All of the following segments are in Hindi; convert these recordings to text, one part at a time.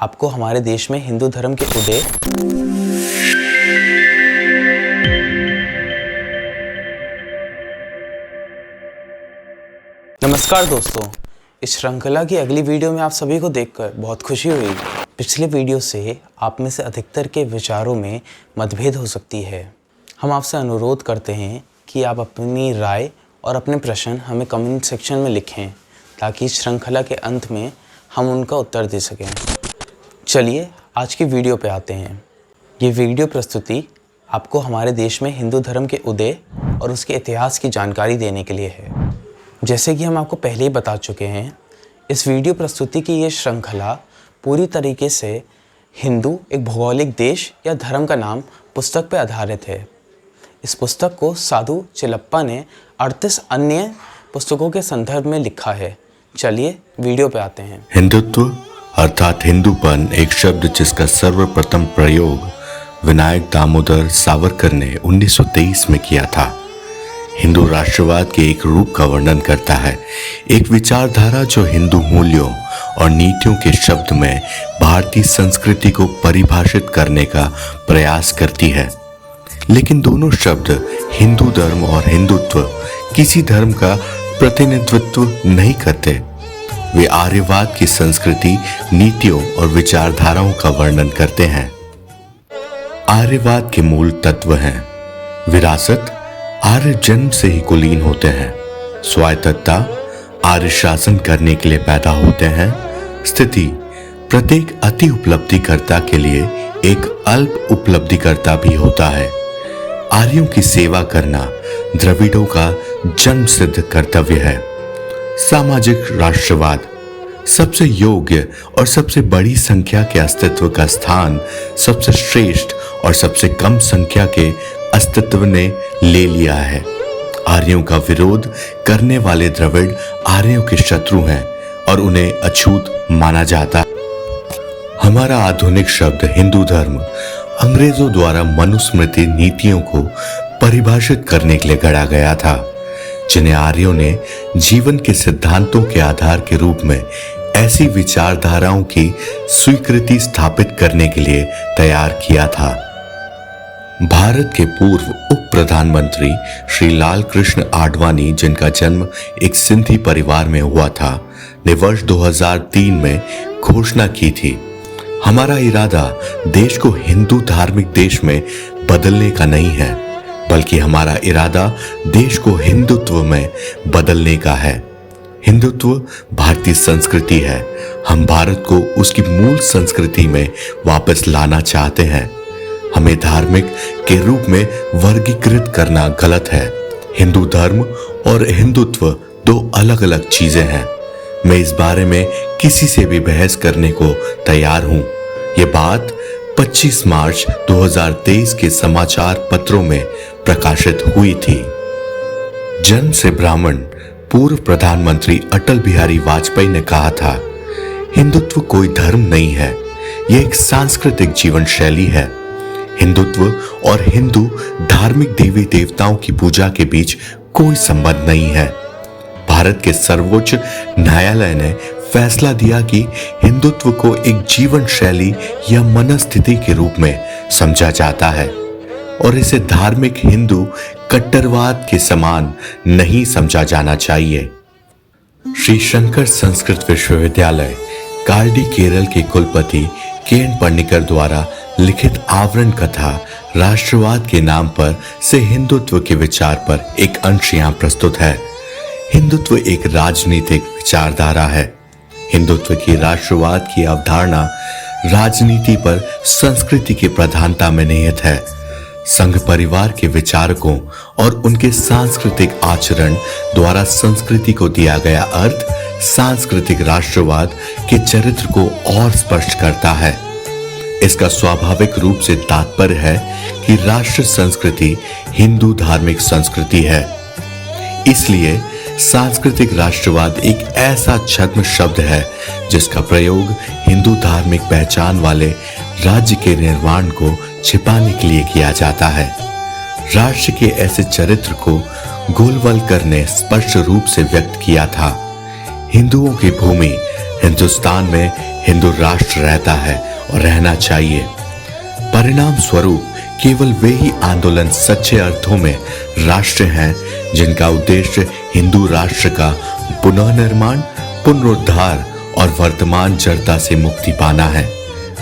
आपको हमारे देश में हिंदू धर्म के उदय नमस्कार दोस्तों, इस श्रृंखला की अगली वीडियो में आप सभी को देखकर बहुत खुशी हुई। पिछले वीडियो से आप में से अधिकतर के विचारों में मतभेद हो सकती है। हम आपसे अनुरोध करते हैं कि आप अपनी राय और अपने प्रश्न हमें कमेंट सेक्शन में लिखें ताकि इस श्रृंखला के अंत में हम उनका उत्तर दे सकें। चलिए आज की वीडियो पे आते हैं। ये वीडियो प्रस्तुति आपको हमारे देश में हिंदू धर्म के उदय और उसके इतिहास की जानकारी देने के लिए है। जैसे कि हम आपको पहले ही बता चुके हैं, इस वीडियो प्रस्तुति की ये श्रृंखला पूरी तरीके से हिंदू एक भौगोलिक देश या धर्म का नाम पुस्तक पर आधारित है। इस पुस्तक को साधु चिलप्पा ने 38 अन्य पुस्तकों के संदर्भ में लिखा है। चलिए वीडियो पे आते हैं। हिंदुत्व अर्थात हिंदूपन एक शब्द जिसका सर्वप्रथम प्रयोग विनायक दामोदर सावरकर ने 1923 में किया था, हिंदू राष्ट्रवाद के एक रूप का वर्णन करता है। एक विचारधारा जो हिंदू मूल्यों और नीतियों के शब्द में भारतीय संस्कृति को परिभाषित करने का प्रयास करती है। लेकिन दोनों शब्द हिंदू धर्म और हिंदुत्व किसी धर्म का प्रतिनिधित्व नहीं करते। वे आर्यवाद की संस्कृति, नीतियों और विचारधाराओं का वर्णन करते हैं। आर्यवाद के मूल तत्व हैं विरासत, आर्य जन्म से ही कुलीन होते हैं। स्वायत्तता, आर्य शासन करने के लिए पैदा होते हैं। स्थिति, प्रत्येक अति उपलब्धिकर्ता के लिए एक अल्प उपलब्धिकर्ता भी होता है। आर्यों की सेवा करना द्रविड़ों का जन्म सिद्ध कर्तव्य है। सामाजिक राष्ट्रवाद, सबसे योग्य और सबसे बड़ी संख्या के अस्तित्व का स्थान सबसे श्रेष्ठ और सबसे कम संख्या के अस्तित्व ने ले लिया है। आर्यों का विरोध करने वाले द्रविड़ आर्यों के शत्रु हैं और उन्हें अछूत माना जाता है। हमारा आधुनिक शब्द हिंदू धर्म अंग्रेजों द्वारा मनुस्मृति नीतियों को परिभाषित करने के लिए गढ़ा गया था, जिन्हें आर्यों ने जीवन के सिद्धांतों के आधार के रूप में ऐसी विचारधाराओं की स्वीकृति स्थापित करने के लिए तैयार किया था। भारत के पूर्व उप प्रधानमंत्री श्री लाल कृष्ण आडवाणी, जिनका जन्म एक सिंधी परिवार में हुआ था, ने वर्ष 2003 में घोषणा की थी, हमारा इरादा देश को हिंदू धार्मिक देश में बदलने का नहीं है, बल्कि हमारा इरादा देश को हिंदुत्व में बदलने का है। हिंदुत्व भारतीय संस्कृति है। हम भारत को उसकी मूल संस्कृति में वापस लाना चाहते हैं। हमें धार्मिक के रूप में वर्गीकृत करना गलत है। हिंदू धर्म और हिंदुत्व दो अलग अलग चीजें हैं। मैं इस बारे में किसी से भी बहस करने को तैयार हूं। ये बात 25 मार्च 2023 के समाचार पत्रों में प्रकाशित हुई थी। जन्म से ब्राह्मण पूर्व प्रधानमंत्री अटल बिहारी वाजपेयी ने कहा था, हिंदुत्व कोई धर्म नहीं है, यह एक सांस्कृतिक जीवन शैली है। हिंदुत्व और हिंदू धार्मिक देवी देवताओं की पूजा के बीच कोई संबंध नहीं है। भारत के सर्वोच्च न्यायालय ने फैसला दिया कि हिंदुत्व को एक जीवन शैली या मनस्थिति के रूप में समझा जाता है और इसे धार्मिक हिंदू कट्टरवाद के समान नहीं समझा जाना चाहिए। श्री शंकर संस्कृत विश्वविद्यालय कार्डी केरल के कुलपति केएन पन्निकर द्वारा लिखित आवरण कथा राष्ट्रवाद के नाम पर से हिंदुत्व के विचार पर एक अंश यहाँ प्रस्तुत है। हिंदुत्व एक राजनीतिक विचारधारा है। हिंदुत्व की राष्ट्रवाद की अवधारणा राजनीति पर संस्कृति की प्रधानता में निहित है। संघ परिवार के विचारकों और उनके सांस्कृतिक आचरण द्वारा संस्कृति को दिया गया अर्थ सांस्कृतिक राष्ट्रवाद के चरित्र को और स्पष्ट करता है। इसका स्वाभाविक रूप से तात्पर्य है कि राष्ट्र संस्कृति हिंदू धार्मिक संस्कृति है। इसलिए सांस्कृतिक राष्ट्रवाद एक ऐसा छद्म शब्द है जिसका प्रयोग हिंदू धार्मिक पहचान वाले राज्य के निर्माण को छिपाने के लिए किया जाता है। राष्ट्र के ऐसे चरित्र को गोलवलकर ने स्पष्ट रूप से व्यक्त किया था। हिंदुओं की भूमि हिंदुस्तान में हिंदू राष्ट्र रहता है और रहना चाहिए। परिणाम स्वरूप केवल वे ही आंदोलन सच्चे अर्थों में राष्ट्र हैं जिनका उद्देश्य हिंदू राष्ट्र का पुनर्निर्माण, पुनरुद्धार और वर्तमान जड़ता से मुक्ति पाना है।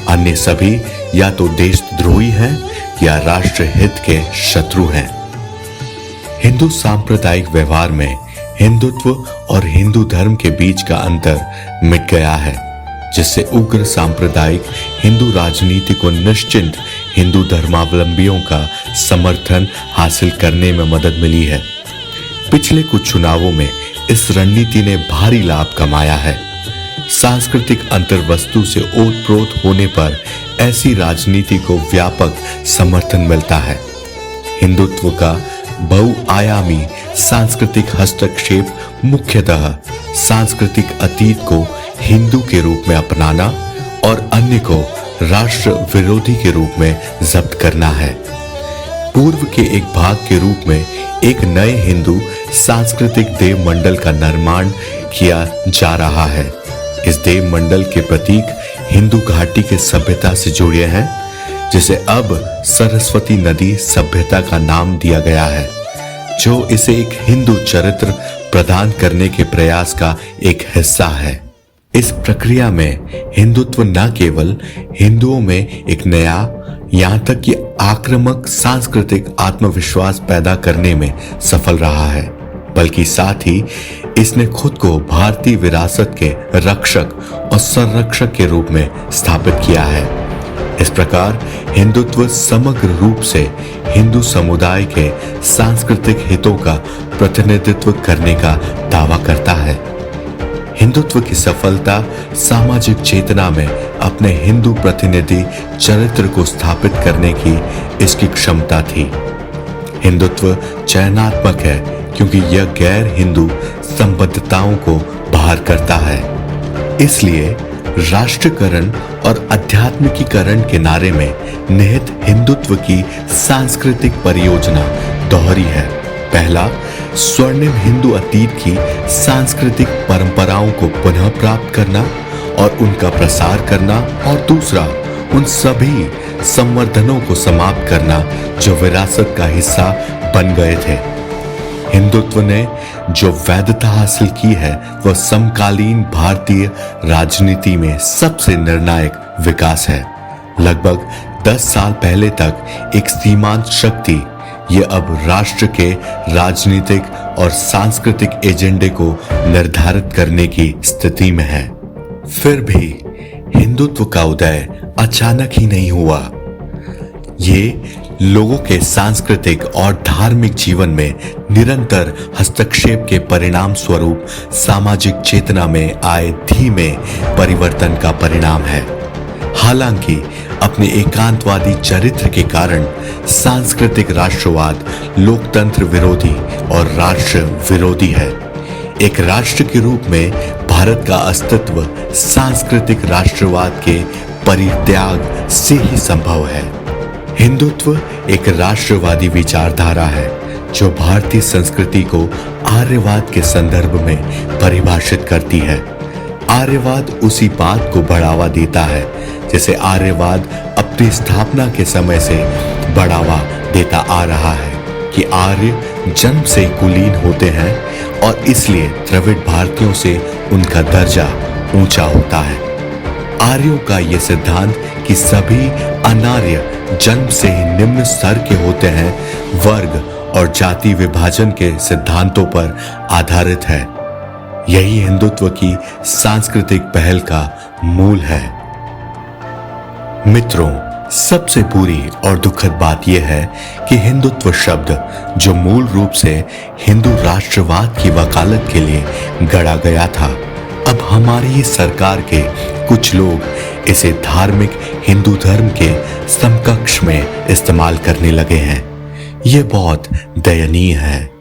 अन्य सभी या तो देशद्रोही हैं या राष्ट्र हित के शत्रु हैं। हिंदू सांप्रदायिक व्यवहार में हिंदुत्व और हिंदू धर्म के बीच का अंतर मिट गया है, जिससे उग्र सांप्रदायिक हिंदू राजनीति को निश्चिंत हिंदू धर्मावलंबियों का समर्थन हासिल करने में मदद मिली है। पिछले कुछ चुनावों में इस रणनीति ने भारी लाभ कमाया है। सांस्कृतिक अंतर्वस्तु से ओतप्रोत होने पर ऐसी राजनीति को व्यापक समर्थन मिलता है। हिंदुत्व का बहुआयामी सांस्कृतिक हस्तक्षेप मुख्यतः सांस्कृतिक अतीत को हिंदू के रूप में अपनाना और अन्य को राष्ट्र विरोधी के रूप में जब्त करना है। पूर्व के एक भाग के रूप में एक नए हिंदू सांस्कृतिक देव मंडल का निर्माण किया जा रहा है। इस देव मंडल के प्रतीक हिंदू घाटी के सभ्यता से जुड़े हैं, जिसे अब सरस्वती नदी सभ्यता का नाम दिया गया है, जो इसे एक हिंदू चरित्र प्रदान करने के प्रयास का एक हिस्सा है। इस प्रक्रिया में हिंदुत्व न केवल हिंदुओं में एक नया, यहां तक कि आक्रामक सांस्कृतिक आत्मविश्वास पैदा करने में सफल रहा है, बल्कि साथ ही इसने खुद को भारतीय विरासत के रक्षक और संरक्षक के रूप में स्थापित किया है। इस प्रकार हिंदुत्व समग्र रूप से हिंदू समुदाय के सांस्कृतिक हितों का प्रतिनिधित्व करने का दावा करता है। हिंदुत्व की सफलता सामाजिक चेतना में अपने हिंदू प्रतिनिधि चरित्र को स्थापित करने की इसकी क्षमता थी। हिंदुत्व चयनात्मक है क्योंकि यह गैर हिंदू संबद्धताओं को बाहर करता है। इसलिए राष्ट्रीयकरण और आध्यात्मिकीकरण के नारे में निहित हिंदुत्व की सांस्कृतिक परियोजना दोहरी है। पहला, स्वर्णिम हिंदू अतीत की सांस्कृतिक परंपराओं को पुनः प्राप्त करना और उनका प्रसार करना, और दूसरा, उन सभी संवर्धनों को समाप्त करना जो विरासत का हिस्सा बन गए थे। हिंदुत्व ने जो वैधता हासिल की है वह समकालीन भारतीय राजनीति में सबसे निर्णायक विकास है। लगभग 10 साल पहले तक एक सीमांत शक्ति यह अब राष्ट्र के राजनीतिक और सांस्कृतिक एजेंडे को निर्धारित करने की स्थिति में है। फिर भी हिंदुत्व का उदय अचानक ही नहीं हुआ। ये लोगों के सांस्कृतिक और धार्मिक जीवन में निरंतर हस्तक्षेप के परिणाम स्वरूप सामाजिक चेतना में आए धीमे परिवर्तन का परिणाम है। हालांकि अपने एकांतवादी चरित्र के कारण सांस्कृतिक राष्ट्रवाद लोकतंत्र विरोधी और राष्ट्र विरोधी है। एक राष्ट्र के रूप में भारत का अस्तित्व सांस्कृतिक राष्ट्रवाद के परित्याग से ही संभव है। हिंदुत्व एक राष्ट्रवादी विचारधारा है जो भारतीय संस्कृति को आर्यवाद के संदर्भ में परिभाषित करती है। आर्यवाद उसी बात को बढ़ावा देता है जिसे आर्यवाद अपनी स्थापना के समय से बढ़ावा देता आ रहा है कि आर्य जन्म से कुलीन होते हैं और इसलिए द्रविड़ भारतीयों से उनका दर्जा ऊंचा होता है। आर्यों का यह सिद्धांत कि सभी अनार्य जन्म से ही निम्न स्तर के होते हैं, वर्ग और जाति विभाजन के सिद्धांतों पर आधारित है। यही हिंदुत्व की सांस्कृतिक पहल का मूल है। मित्रों, सबसे बुरी और दुखद बात यह है कि हिंदुत्व शब्द, जो मूल रूप से हिंदू राष्ट्रवाद की वकालत के लिए गढ़ा गया था, अब हमारी ही सरकार के कुछ लोग इसे धार्मिक हिंदू धर्म के समकक्ष में इस्तेमाल करने लगे हैं। यह बहुत दयनीय है।